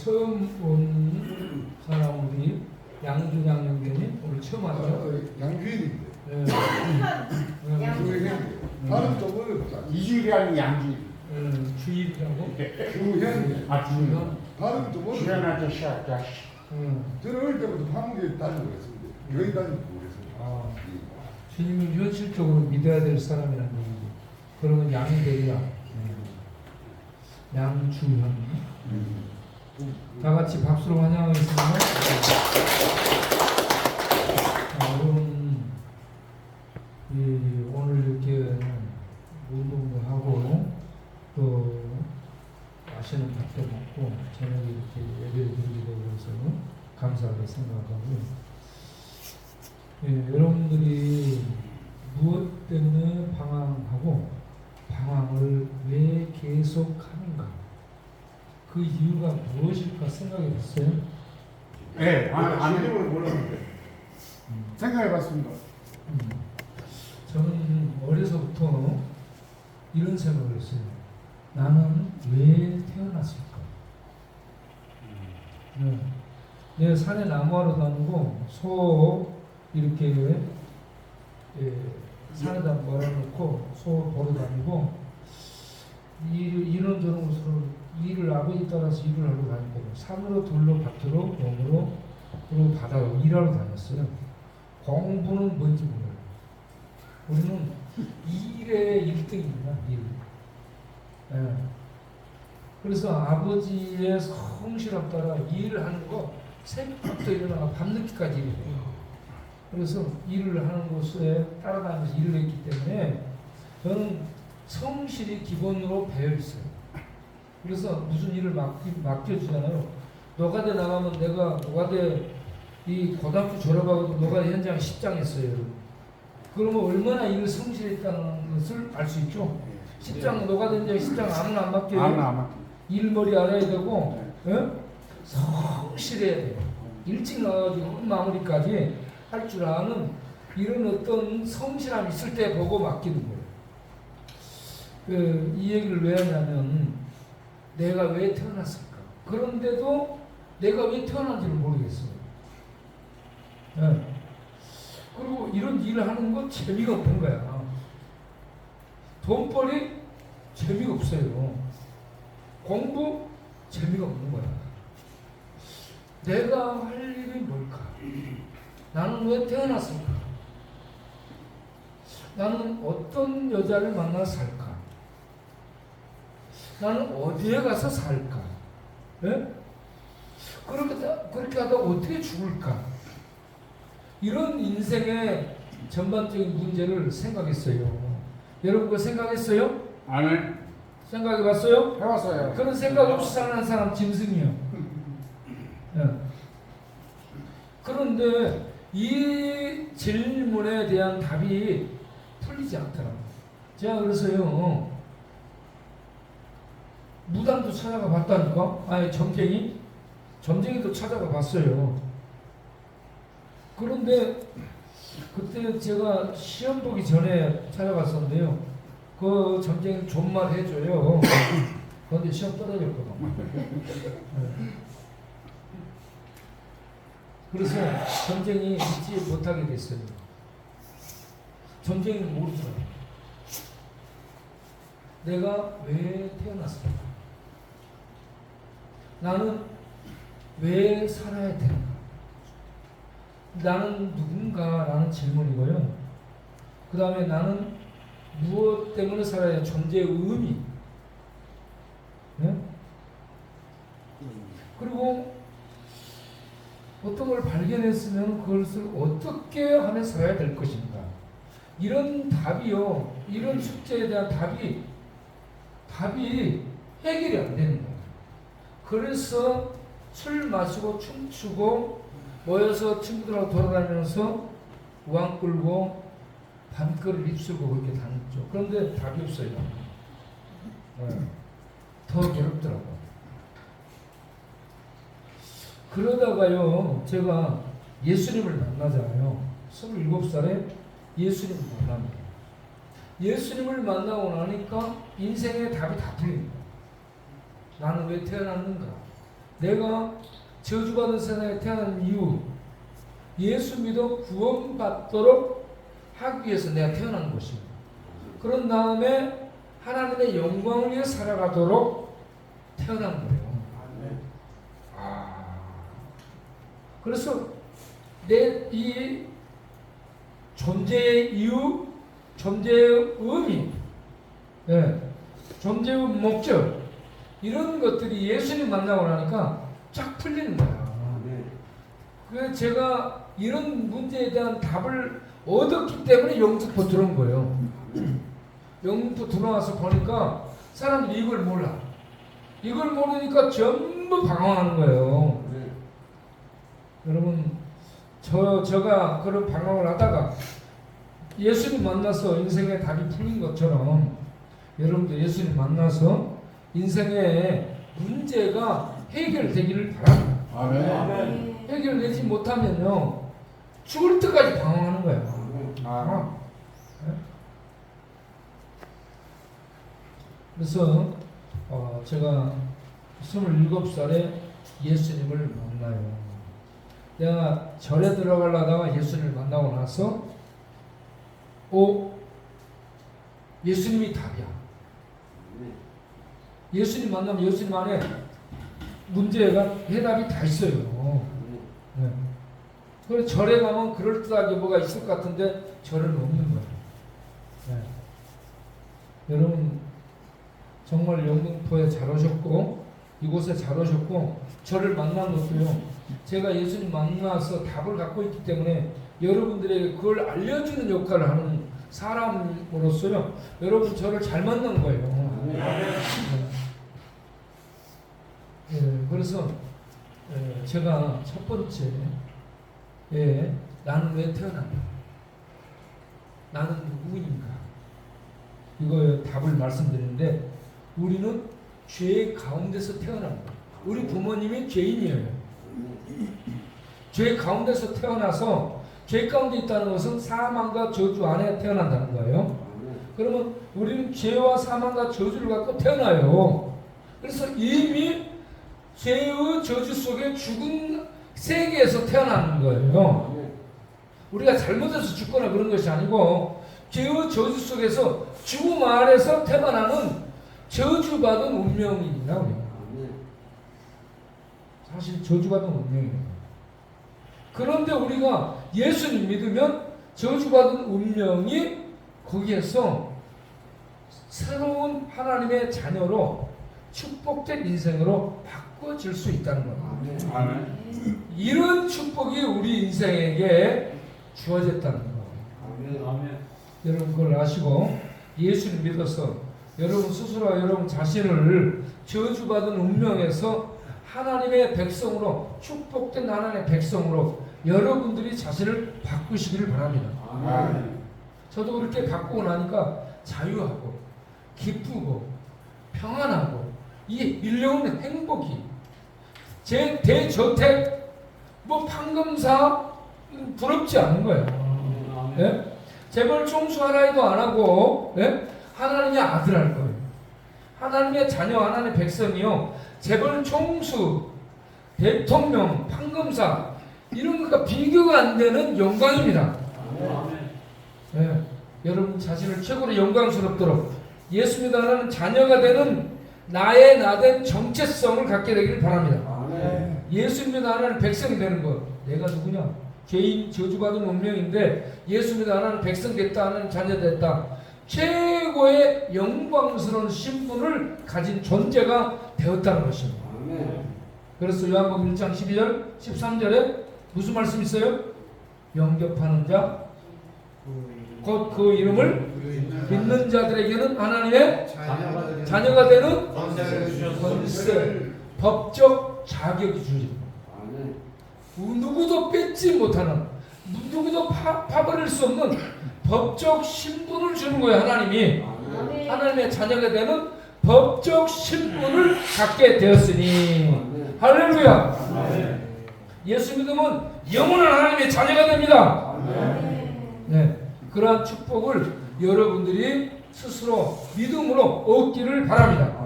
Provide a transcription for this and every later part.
처음 온 사람 우리 양준 양령교님 오늘 처음 왔죠? 양주일인데. 네. 주일. 발음 좀 어렵다. 이주일이라는 양주일. 주일이라고? 주현. 주현. 발음 좀 어렵다. 주현 아저씨 아저씨. 저는 어릴 때부터 한국에 다니고 그랬습니다. 교회 다니고 그랬습니다. 주님을 현실적으로 믿어야 될 사람이라는 얘기죠. 그러면 양이 되리라. 양주현. 다 같이 박수로 환영하겠습니다. 오늘 이렇게 운동도 하고 또 맛있는 밥도 먹고 저녁에 이렇게 예배를 드리게 되고 해서 감사하게 생각하고요. 여러분들이 무엇 때문에 방황하고 방황을 왜 계속 하는가? 그 이유가 무엇일까 생각해 봤어요? 네, 안님을 몰랐는데 생각해봤습니다. 저는 어려서부터 이런 생각을 했어요. 나는 왜 태어났을까? 내가 산에 나무하러 다니고 소 이렇게 산에다 몰아놓고 소 보러 다니고 이런저런 것으로 일을 아버지 따라서 일을 하러 다니고 산으로 들로 밭으로 농으로 그리고 바다로 일하러 다녔어요. 공부는 뭔지 몰라요. 우리는 일에 1등입니다. 일. 예. 그래서 아버지의 성실함 따라 일을 하는 거 새벽부터 일어나서 밤늦게까지 일해요. 그래서 일을 하는 곳에 따라다니면서 일을 했기 때문에 저는 성실이 기본으로 배어 있어요. 그래서 무슨 일을 맡겨주잖아요. 노가대 나가면 내가 노가대 이 고등학교 졸업하고도 노가대 현장 10장 했어요. 그러면 얼마나 일을 성실했다는 것을 알 수 있죠. 10장 노가대 현장 10장 아무나 안 맡겨요. 일머리 알아야 되고 성실해야 돼요. 일찍 나가가지고 마무리까지 할 줄 아는 이런 어떤 성실함이 있을 때 보고 맡기는 거예요. 이 얘기를 왜 하냐면 내가 왜 태어났을까? 그런데도 내가 왜 태어난지를 모르겠어요. 그리고 이런 일을 하는 건 재미가 없는 거야. 돈벌이 재미가 없어요. 공부 재미가 없는 거야. 내가 할 일이 뭘까? 나는 왜 태어났을까? 나는 어떤 여자를 만나 살까? 나는 어디에 가서 살까? 네? 그렇게 하다 어떻게 죽을까? 이런 인생의 전반적인 문제를 생각했어요. 여러분 그거 생각했어요? 아멘. 생각해봤어요? 해봤어요. 그런 생각 없이 사는 사람 짐승이요. 네. 그런데 이 질문에 대한 답이 풀리지 않더라고요. 제가 그래서요 무당도 찾아가 봤다니까. 아니 점쟁이도 찾아가 봤어요. 그런데 그때 제가 시험 보기 전에 찾아갔었는데요. 그 점쟁이는 존말 해줘요. 그런데 시험 떨어졌거든. 그래서 점쟁이 믿지 못하게 됐어요. 점쟁이는 모르더라고요. 내가 왜 태어났을까? 나는 왜 살아야 되는가? 나는 누군가라는 질문이고요. 그 다음에 나는 무엇 때문에 살아야 되는 존재의 의미. 네? 그리고 어떤 걸 발견했으면 그것을 어떻게 하면 살아야 될 것인가. 이런 답이요. 이런 숙제에 대한 답이 해결이 안 되는 거예요. 그래서 술 마시고 춤추고 모여서 친구들하고 돌아다니면서 우왕 끌고 밤거리를 입술고 그렇게 다녔죠. 그런데 답이 없어요. 더 괴롭더라고요. 그러다가요, 제가 예수님을 만나잖아요. 27살에 예수님을 만납니다. 예수님을 만나고 나니까 인생의 답이 다 풀립니다. 나는 왜 태어났는가? 내가 저주받은 세상에 태어난 이유, 예수 믿어 구원받도록 하기 위해서 내가 태어난 것입니다. 그런 다음에 하나님의 영광을 위해 살아가도록 태어난 거예요. 그래서 내 이 존재의 이유, 존재의 의미, 존재의 목적, 이런 것들이 예수님 만나고 나니까 쫙 풀리는 거야. 그래서 제가 이런 문제에 대한 답을 얻었기 때문에 영등포 들어온 거예요. 영등포 들어와서 보니까 사람들이 이걸 몰라. 이걸 모르니까 전부 방황하는 거예요. 여러분, 제가 그런 방황을 하다가 예수님 만나서 인생의 답이 풀린 것처럼 여러분도 예수님 만나서 인생의 문제가 해결되기를 바랍니다. 아멘. 해결되지 못하면요, 죽을 때까지 방황하는 거예요. 방황. 그래서 제가 27살에 예수님을 만나요. 내가 절에 들어가려다가 예수님을 만나고 나서 예수님이 답이야. 예수님 만나면 예수님 안에 문제가 해답이 다 있어요. 네. 그래서 절에 가면 그럴듯하게 뭐가 있을 것 같은데 절은 없는 거예요. 네. 여러분 정말 영등포에 잘 오셨고 이곳에 잘 오셨고 저를 만난 것도요, 제가 예수님 만나서 답을 갖고 있기 때문에 여러분들에게 그걸 알려주는 역할을 하는 사람으로서요, 여러분 저를 잘 만난 거예요. 그래서 제가 첫 번째 나는 왜 태어났나, 나는 누구인가, 이거에 답을 말씀드리는데, 우리는 죄 가운데서 태어납니다. 우리 부모님이 죄인이에요. 죄 가운데서 태어나서 죄 가운데 있다는 것은 사망과 저주 안에 태어난다는 거예요. 그러면 우리는 죄와 사망과 저주를 갖고 태어나요. 그래서 이미 죄의 저주 속에 죽은 세계에서 태어나는 거예요. 우리가 잘못해서 죽거나 그런 것이 아니고 죄의 저주 속에서 죽음 아래서 태어나는 저주받은 운명입니다. 우리가. 사실 저주받은 운명이에요. 그런데 우리가 예수님 믿으면 저주받은 운명이 거기에서 새로운 하나님의 자녀로 축복된 인생으로 바꿔질 수 있다는 겁니다. 아멘. 이런 축복이 우리 인생에게 주어졌다는 거예요. 여러분 그걸 아시고 예수님 믿어서 여러분 스스로 여러분 자신을 저주받은 운명에서 하나님의 백성으로, 축복된 하나님의 백성으로 여러분들이 자신을 바꾸시기를 바랍니다. 저도 그렇게 바꾸고 나니까 자유하고 기쁘고 평안하고 이 밀려오는 행복이, 제 대저택 뭐 판검사 부럽지 않은 거예요. 예? 재벌 총수 하나도 안 하고 하나님의 아들 할 거예요. 하나님의 자녀, 하나님의 백성이요, 재벌 총수, 대통령, 판검사 이런 것과 비교가 안 되는 영광입니다. 네. 여러분 자신을 최고로 영광스럽도록 예수 믿어 하는 자녀가 되는 나의 나된 정체성을 갖게 되기를 바랍니다. 예수 믿어 하는 백성이 되는 것, 내가 누구냐? 죄인 저주받은 운명인데 예수 믿어 하는 백성 됐다, 하는 자녀 됐다, 최고의 영광스러운 신분을 가진 존재가 되었다는 것입니다. 그래서 요한복음 1장 12절 13절에 무슨 말씀 있어요? 영접하는 자 곧 그 이름을 믿는 자들에게는 하나님의 자녀가 되는 권세, 법적 자격이 주어집니다. 누구도 뺏지 못하는, 누구도 파버릴 수 없는 법적 신분을 주는 거예요. 하나님이 하나님의 자녀가 되는 법적 신분을 갖게 되었으니 할렐루야. 예수 믿으면 영원한 하나님의 자녀가 됩니다. 네, 그러한 축복을 여러분들이 스스로 믿음으로 얻기를 바랍니다.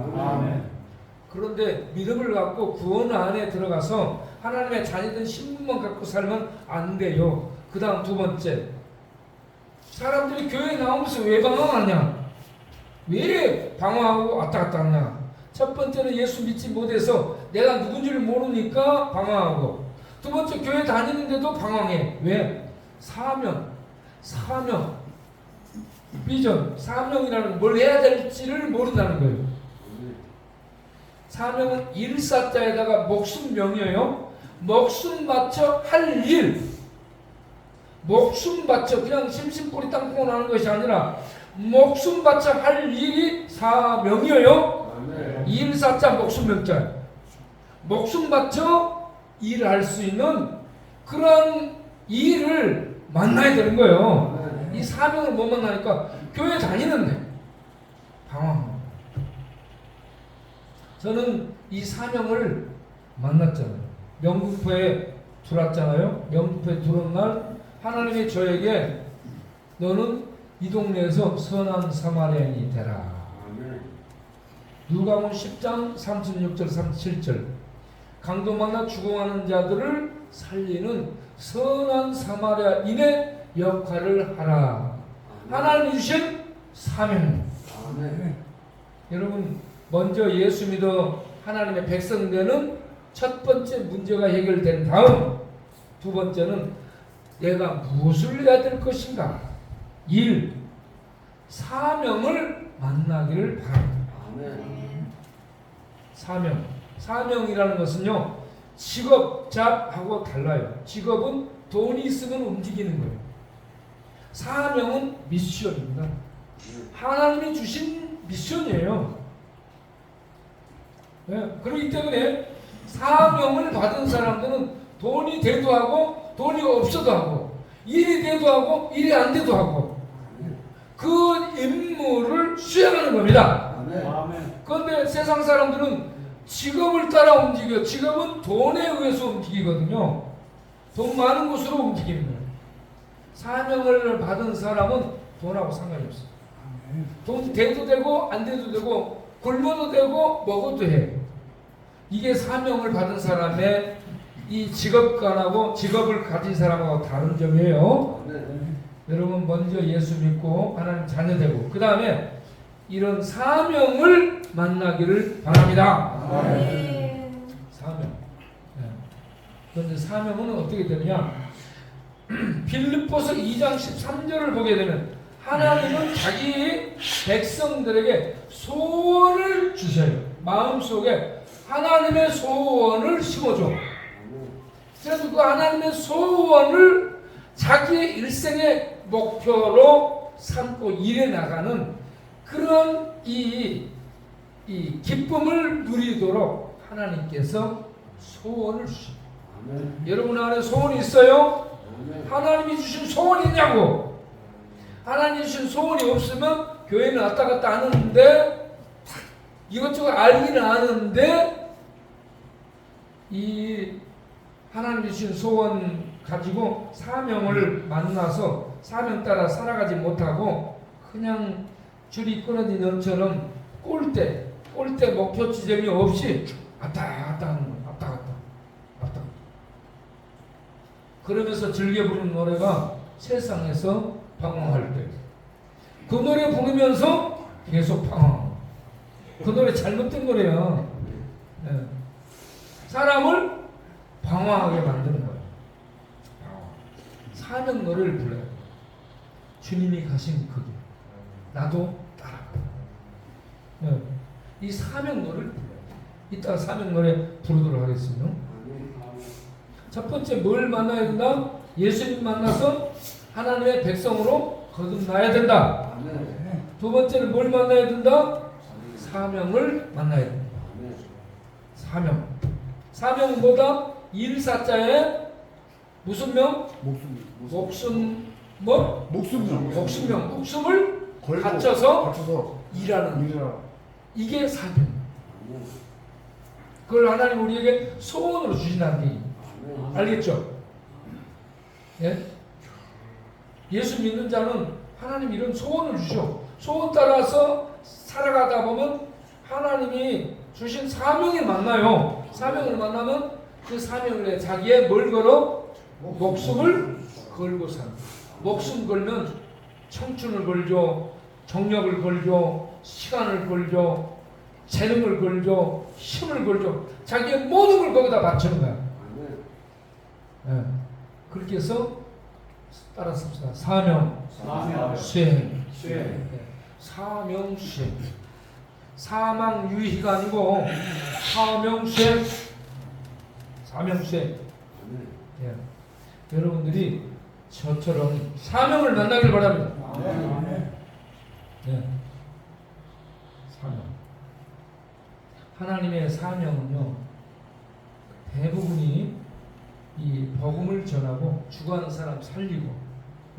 그런데 믿음을 갖고 구원 안에 들어가서 하나님의 자녀된 신분만 갖고 살면 안 돼요. 그 다음 두 번째, 사람들이 교회에 나오면서 왜 방황하냐? 왜 방황하고 왔다 갔다 하냐? 첫 번째는 예수 믿지 못해서 내가 누군지를 모르니까 방황하고, 두 번째 교회 다니는데도 방황해. 왜? 사명, 비전, 사명이라는 뭘 해야 될지를 모른다는 거예요. 사명은 일사자에다가 목숨명이에요. 목숨 바쳐 할 일, 목숨 바쳐 그냥 심심풀이 땅콩을 하는 것이 아니라 목숨 바쳐 할 일이 사명이에요. 일사자 목숨명자, 목숨 바쳐 일할 수 있는 그런 일을 만나야 되는 거예요. 이 사명을 못 만나니까 교회 다니는데 방황합니다. 저는 이 사명을 만났잖아요. 명국포에 들어왔잖아요. 명국포에 들어온 날 하나님이 저에게 너는 이 동네에서 선한 사마리아인이 되라. 누가복음 10장 36절 37절 강도 만나 죽어가는 자들을 살리는 선한 사마리아인의 역할을 하라. 하나님이 주신 사명. 여러분, 먼저 예수 믿어 하나님의 백성 되는 첫 번째 문제가 해결된 다음, 두 번째는 내가 무엇을 해야 될 것인가? 일, 사명을 만나기를 바랍니다. 사명이라는 것은요, 직업, 잡하고 달라요. 직업은 돈이 있으면 움직이는 거예요. 사명은 미션입니다. 하나님이 주신 미션이에요. 네, 그렇기 때문에 사명을 받은 사람들은 돈이 돼도 하고 돈이 없어도 하고 일이 돼도 하고 일이 안 돼도 하고 그 임무를 수행하는 겁니다. 그런데 세상 사람들은 직업을 따라 움직여. 직업은 돈에 의해서 움직이거든요. 돈 많은 곳으로 움직이는 거예요. 사명을 받은 사람은 돈하고 상관이 없어요. 돈 돼도 되고 안 돼도 되고 굶어도 되고 먹어도 해. 이게 사명을 받은 사람의 이 직업관하고 직업을 가진 사람하고 다른 점이에요. 여러분, 먼저 예수 믿고 하나님 자녀 되고 그 다음에 이런 사명을 만나기를 바랍니다. 사명. 네. 그런데 사명은 어떻게 되느냐? 빌립보서 2장 13절을 보게 되면 하나님은 자기 백성들에게 소원을 주셔요. 마음속에 하나님의 소원을 심어줘. 그래서 그 하나님의 소원을 자기 일생의 목표로 삼고 일해 나가는 그런 이 기쁨을 누리도록 하나님께서 소원을 주십니다. 여러분 안에 소원이 있어요? 하나님이 주신 소원이 있냐고. 하나님이 주신 소원이 없으면 교회는 왔다 갔다 하는데 이것저것 알기는 아는데 이 하나님이 주신 소원 가지고 사명을 만나서 사명 따라 살아가지 못하고 그냥 줄이 끊어진 연처럼 꼴대 목표 지점이 없이 왔다 갔다 하는 거예요. 왔다 갔다. 그러면서 즐겨 부르는 노래가 세상에서 방황할 때. 그 노래 부르면서 계속 방황. 그 노래 잘못된 노래야. 네. 사람을 방황하게 만드는 거예요. 사명 노래를 불러요. 주님이 가신 그 길. 나도 따라. 네. 이 사명 노래를 불러요. 이따 사명 노래 부르도록 하겠습니다. 첫 번째 뭘 만나야 된다? 예수님 만나서 하나님의 백성으로 거듭나야 된다. 두 번째는 뭘 만나야 된다? 사명을 만나야 된다. 사명은 뭐다? 일사자의 무슨 명? 목숨을 바쳐서 일하는 이게 사명. 그걸 하나님 우리에게 소원으로 주신다는 게 알겠죠? 예? 예수 믿는 자는 하나님 이런 소원을 주셔. 소원 따라서 살아가다 보면 하나님이 주신 사명에 만나요. 사명을 만나면 그 사명을 해 자기의 뭘 걸어? 목숨을 걸고 산다. 목숨 걸면 청춘을 걸죠. 정력을 걸죠. 시간을 걸죠. 재능을 걸죠. 힘을 걸죠. 자기의 모든 걸 거기다 바치는 거야. 예. 그렇게 해서 따라서 합시다. 사명 수행. 예. 사명 수행. 사망 유희가 아니고 사명 수행. 사명 수행. 예. 여러분들이 저처럼 사명을 만나길 바랍니다. 예. 사명. 하나님의 사명은요, 대부분이 이 복음을 전하고 죽어가는 사람 살리고,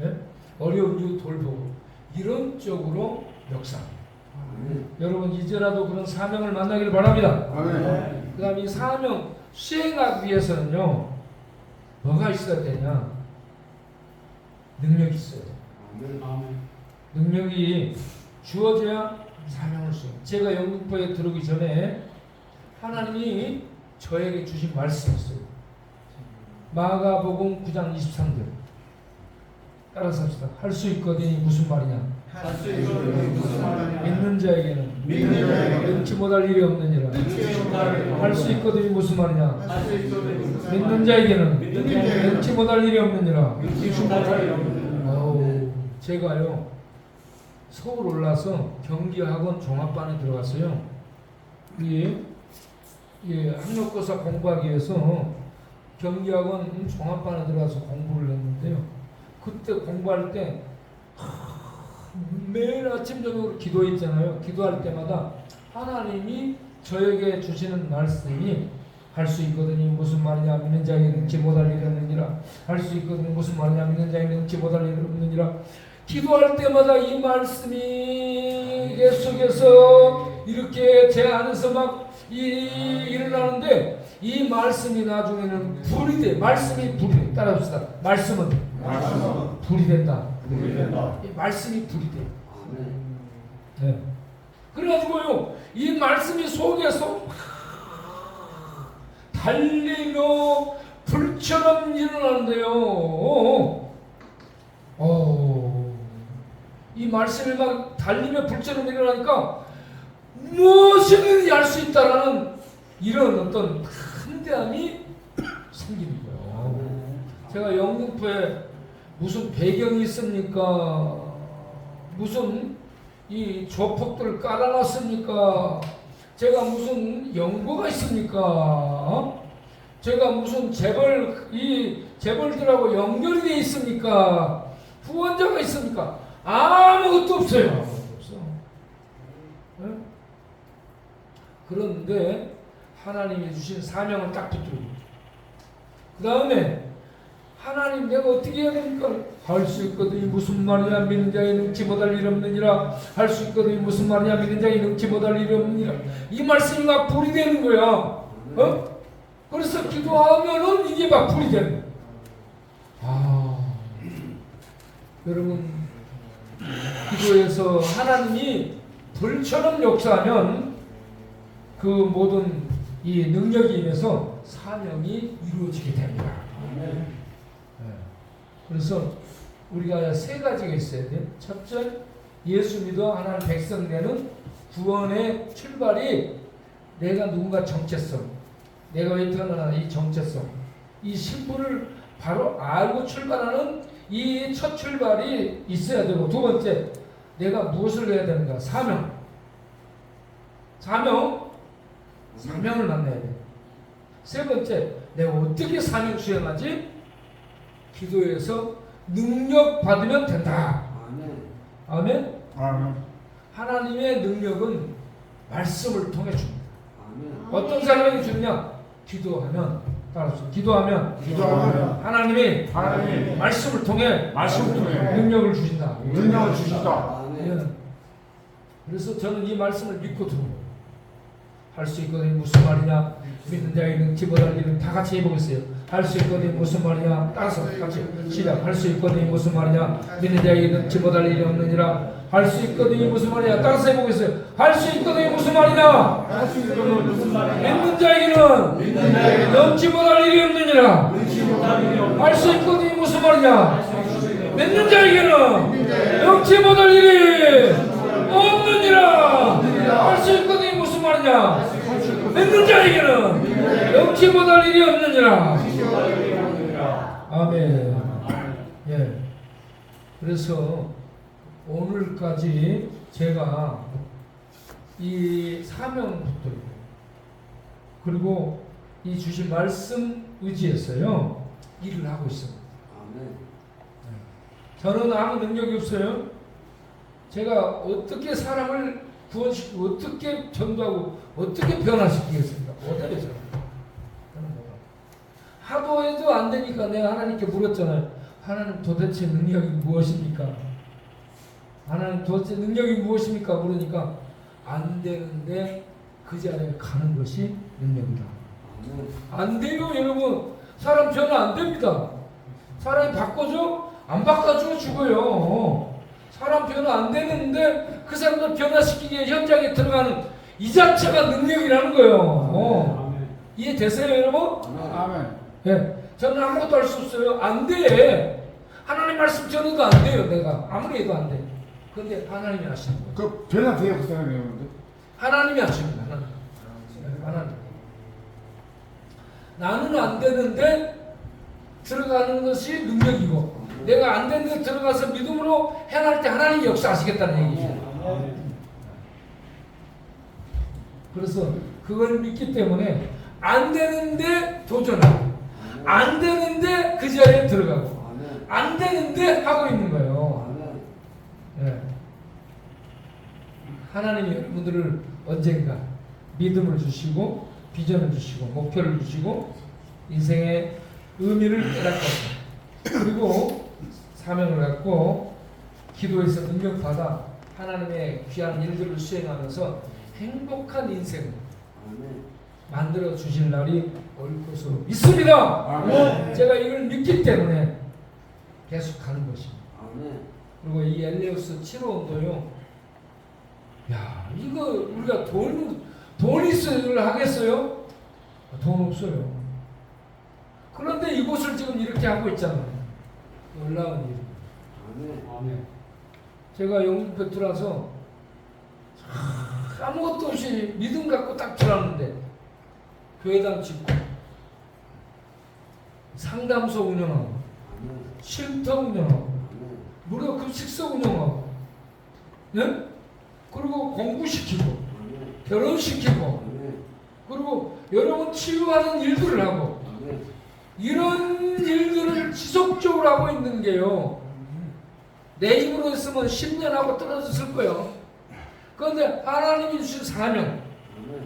예? 어려운 이웃 돌보고 이런 쪽으로 역사합니다. 여러분 이제라도 그런 사명을 만나길 바랍니다. 그 다음에 이 사명 수행하기 위해서는요, 뭐가 있어야 되냐? 능력이 있어야 돼요. 능력이 주어져야 사명을 수행. 제가 영국부에 들어오기 전에 하나님이 저에게 주신 말씀이 있어요. 마가복음 9장 23절. 따라서 합시다. 할 수 있거든이 무슨 말이냐? 믿는 자에게는 능치 못할 일이 없느니라. 할 수 있거든이 무슨 말이냐? 믿는 자에게는 능치 못할 일이 없느니라. 제가요 서울 올라서 경기학원 종합반에 들어갔어요. 학력고사 공부하기 위해서 경기학원 종합반에 들어가서 공부를 했는데요. 그때 공부할 때 매일 아침 저녁으로 기도했잖아요. 기도할 때마다 하나님이 저에게 주시는 말씀이 할 수 있거든요. 무슨 말이냐? 믿는 자에게 능치 못할 일이 없느니라. 할 수 있거든요. 무슨 말이냐? 믿는 자에게 능치 못할 일이 없느니라. 기도할 때마다 이 말씀이 계속해서 이렇게 제 안에서 막 일어나는데 이 말씀이 나중에는 불이 돼. 말씀이 불이 돼. 따라합시다. 말씀은 불이 된다. 이 말씀이 불이 돼. 네. 그래가지고요, 이 말씀이 속에서 달리며 불처럼 일어나는데요. 이 말씀이 막 달리며 불처럼 일어나니까 무엇이든지 할 수 있다라는 이런 어떤 한대함이 생기는 거예요. 제가 영등포에 무슨 배경이 있습니까? 무슨 이 조폭들 깔아놨습니까? 제가 무슨 연고가 있습니까? 제가 무슨 재벌들하고 연결이 되어 있습니까? 후원자가 있습니까? 아무것도 없어요. 아무것도 없어. 네? 그런데 하나님이 주신 사명을 딱 붙들고, 그 다음에 하나님 내가 어떻게 해야 됩니까? 할 수 있거든요. 무슨 말이냐? 믿는 자에 능치 못할 일 없느니라. 할 수 있거든요. 무슨 말이냐? 믿는 자에 능치 못할 일이 없느니라. 이 말씀이 막 불이 되는 거야. 그래서 기도하면은 이게 막 불이 되는 거야. 여러분, 기도에서 하나님이 불처럼 역사하면 그 모든 이 능력이 임해서 사명이 이루어지게 됩니다. 그래서 우리가 세 가지가 있어야 돼. 첫째, 예수 믿어 하나님 백성 되는 구원의 출발이 내가 누군가 정체성, 내가 왜 태어나나 이 정체성, 이 신분을 바로 알고 출발하는 이 첫 출발이 있어야 되고, 두 번째, 내가 무엇을 해야 되는가? 사명을 만나야 돼. 세 번째, 내가 어떻게 사명 수행하지? 기도에서 능력 받으면 된다. 아멘. 하나님의 능력은 말씀을 통해 줍니다. 어떤 사람에게 주느냐? 기도하면, 따라서 기도하면 하나님이 말씀을 통해 능력을 주신다. 예. 그래서 저는 이 말씀을 믿고 들어요. 할 수 있거든요. 무슨 말이냐? 믿는 자에게는 기뻐할 일은 다 같이 해보겠어요. 할 수 있거니 무슨 말이냐? 따라서 같이 시작. 할 수 있거니 무슨 말이냐? 믿는 자에게는 기뻐할 일이 없느니라. 할 수 있거니 무슨 말이냐? 따라서 해보겠어요. 할 수 있거니 무슨 말이냐? 믿는 자에게는 넘지 못할 일이 없느니라. 할 수 있거니 무슨 말이냐? 믿는 자에게는 넘지 못할 일이 없느니라. 할 수 있거니 무슨 말이냐? 믿는 자에게는 넘지 못할 일이 없느니라. 아멘. 예. 그래서 오늘까지 제가 이 사명 붙들고 그리고 이 주신 말씀 의지했어요. 일을 하고 있습니다. 저는 아무 능력이 없어요. 제가 어떻게 사람을 구원시키고 어떻게 전도하고 어떻게 변화시키겠습니까? 못해요. 저는 못해요. 하도 해도 안 되니까 내가 하나님께 물었잖아요. 하나님 도대체 능력이 무엇입니까? 하나님 도대체 능력이 무엇입니까? 물으니까 안 되는데 그 자리에 가는 것이 능력이다. 안 돼요, 여러분. 사람 변화 안 됩니다. 사람이 바꿔줘? 안 바꿔주면 죽어요. 사람 변화 안 되는데 그 사람들 변화시키기 위해 현장에 들어가는 이 자체가 능력이라는 거예요. 이해되세요, 여러분? 아멘. 예, 저는 아무것도 할 수 없어요. 안 돼. 하나님 말씀 전해도 안 돼요. 내가 아무리 해도 안 돼. 근데 하나님이 하시는 거예요. 그 변화돼요, 그 사람이 여러분들. 하나님이 하십니다. 하나님. 나는 안 되는데 들어가는 것이 능력이고 내가 안 되는데 들어가서 믿음으로 행할 때 하나님이 역사하시겠다는 얘기죠. 그래서 그걸 믿기 때문에 안 되는데 도전하고 안 되는데 그 자리에 들어가고 안 되는데 하고 있는 거예요. 네. 하나님이 여러분들을 언젠가 믿음을 주시고 비전을 주시고 목표를 주시고 인생의 의미를 깨닫고 그리고 사명을 갖고 기도에서 능력받아 하나님의 귀한 일들을 수행하면서 행복한 인생을 만들어 주실 날이 올 것으로 믿습니다. 아멘. 제가 이걸 믿기 때문에 계속 가는 것입니다. 그리고 이 엘레우스 7호원도요. 야, 이거 우리가 돈 있어야 이걸 하겠어요? 돈 없어요. 그런데 이곳을 지금 이렇게 하고 있잖아요. 놀라운 일. 제가 영국에 들어와서 아무것도 없이 믿음 갖고 딱 들어왔는데 교회당 짓고 상담소 운영하고 쉼터 운영하고 무료 급식소 운영하고 네? 그리고 공부시키고 결혼시키고 그리고 여러분 치유하는 일들을 하고 이런 일들을 지속적으로 하고 있는 게요. 내 힘으로 했으면 10년 하고 떨어졌을 거예요. 그런데 하나님이 주신 사명,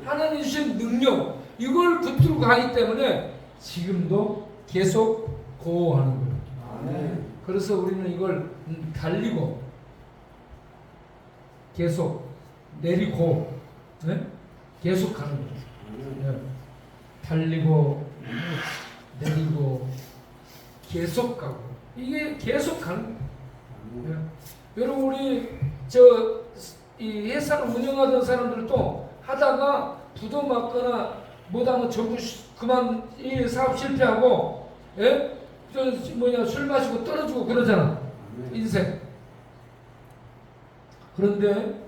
하나님이 주신 능력 이걸 붙들고 가기 때문에 지금도 계속 고하는 거예요. 그래서 우리는 이걸 달리고 계속 내리고 네? 계속 가는 거예요. 네. 달리고 내리고 계속 가고 이게 계속 가는 거예요. 네. 여러분 우리 이 회사를 운영하던 사람들도 하다가 부도 맞거나 못하면 전부 그만 이 사업 실패하고 예? 술 마시고 떨어지고 그러잖아. 인생. 그런데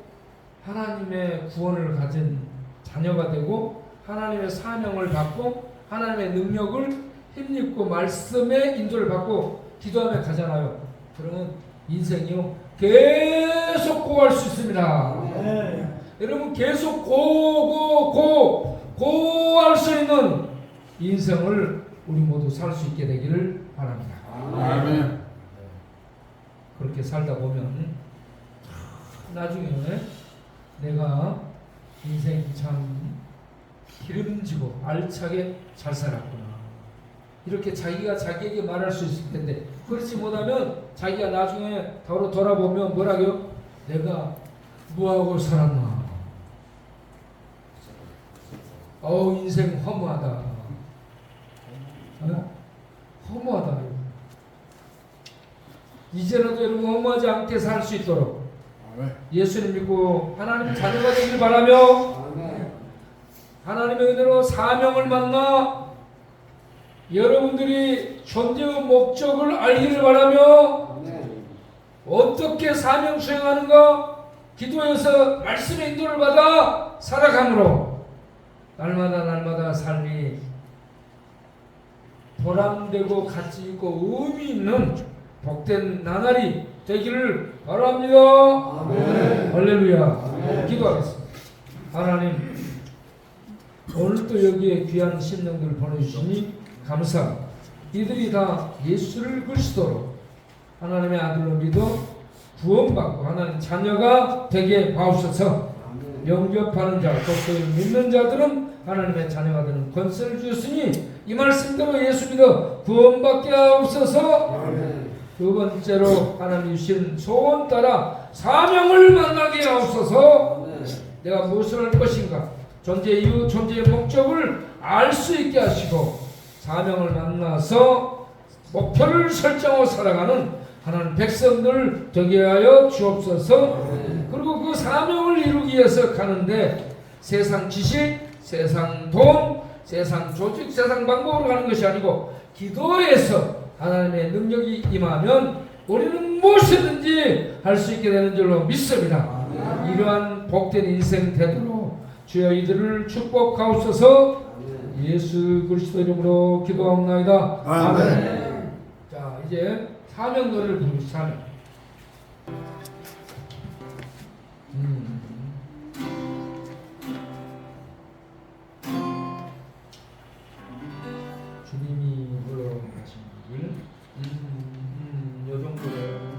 하나님의 구원을 가진 자녀가 되고 하나님의 사명을 받고 하나님의 능력을 힘입고 말씀의 인도를 받고 기도하며 가잖아요. 그러면 인생이요 계속 고할 수 있습니다. 여러분 계속 고할 수 있는 인생을 우리 모두 살 수 있게 되기를 바랍니다. 아멘. 그렇게 살다 보면 나중에 내가 인생 참 기름지고 알차게 잘 살았구나. 이렇게 자기가 자기에게 말할 수 있을 텐데 그렇지 못하면 자기가 나중에 돌아보면 뭐라고요? 내가 뭐하고 살았나. 인생 허무하다. 허무하다. 이제라도 여러분 허무하지 않게 살 수 있도록 예수님 믿고 하나님 자녀가 되길 바라며 하나님의 은혜로 사명을 만나 여러분들이 존재의 목적을 알기를 바라며 어떻게 사명 수행하는가 기도해서 말씀의 인도를 받아 살아감으로 날마다 삶이 보람되고 가치 있고 의미 있는 복된 나날이 되기를 바랍니다. 할렐루야. 기도하겠습니다. 하나님 오늘 또 여기에 귀한 심령들을 보내주시니 감사합니다. 이들이 다 예수를 그리스도로 하나님의 아들로 믿어 구원받고 하나님 자녀가 되게 하옵소서. 영접하는 자, 또 믿는 자들은 하나님의 자녀가 되는 권세를 주셨으니 이 말씀대로 예수 믿어 구원받게 하옵소서. 두 번째로 하나님 주신 소원 따라 사명을 만나게 하옵소서. 내가 무엇을 할 것인가 존재 이유 존재의 목적을 알 수 있게 하시고 사명을 만나서 목표를 설정하고 살아가는 하나님 백성들 되게 하여 주옵소서. 그리고 그 사명을 이루기 위해서 가는데 세상 지식, 세상 돈, 세상 조직, 세상 방법으로 가는 것이 아니고 기도에서 하나님의 능력이 임하면 우리는 무엇이든지 할 수 있게 되는 줄로 믿습니다. 이러한 복된 인생 되도록 주여 이들을 축복하옵소서. 예수 그리스도 이름으로 기도하옵나이다. 아멘. 자, 이제 사명 노래를 부르겠습니다. 사명. 주님이 불러가신 길. 요 정도예요.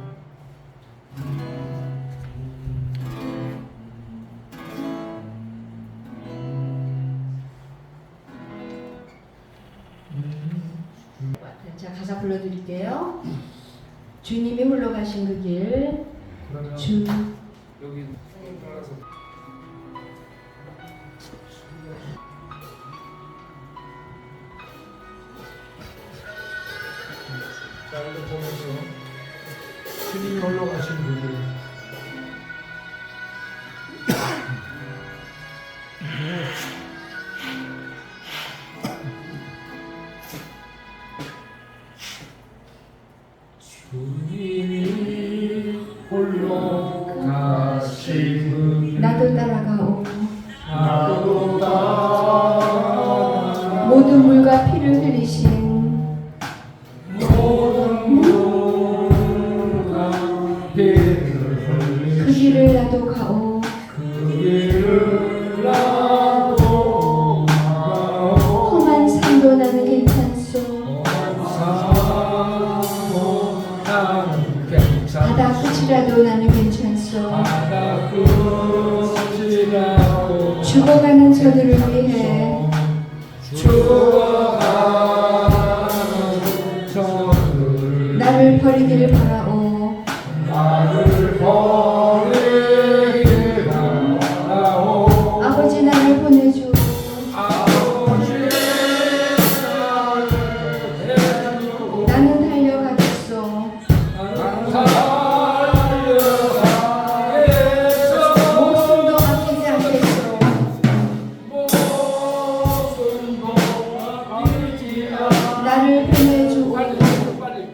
자, 가사 불러드릴게요. 주님이 흘러가신 그 길. 그러면 주. 여기 따라서 자, 이거 보면서 주님이 올라가신 그 길. 주님이 홀로 가신 그 길. 나도 따라가오. 나도 따라 모든 물과 피를 흘리신 모든 물과 피를 흘리신 그 길을 나도 가오. 그 길을 나도 가오. 험한 산도 나는 괜찮소. 바다 끝이라도 나는 괜찮소. 죽어가는 저들을 위해 나를 버리기를 바라.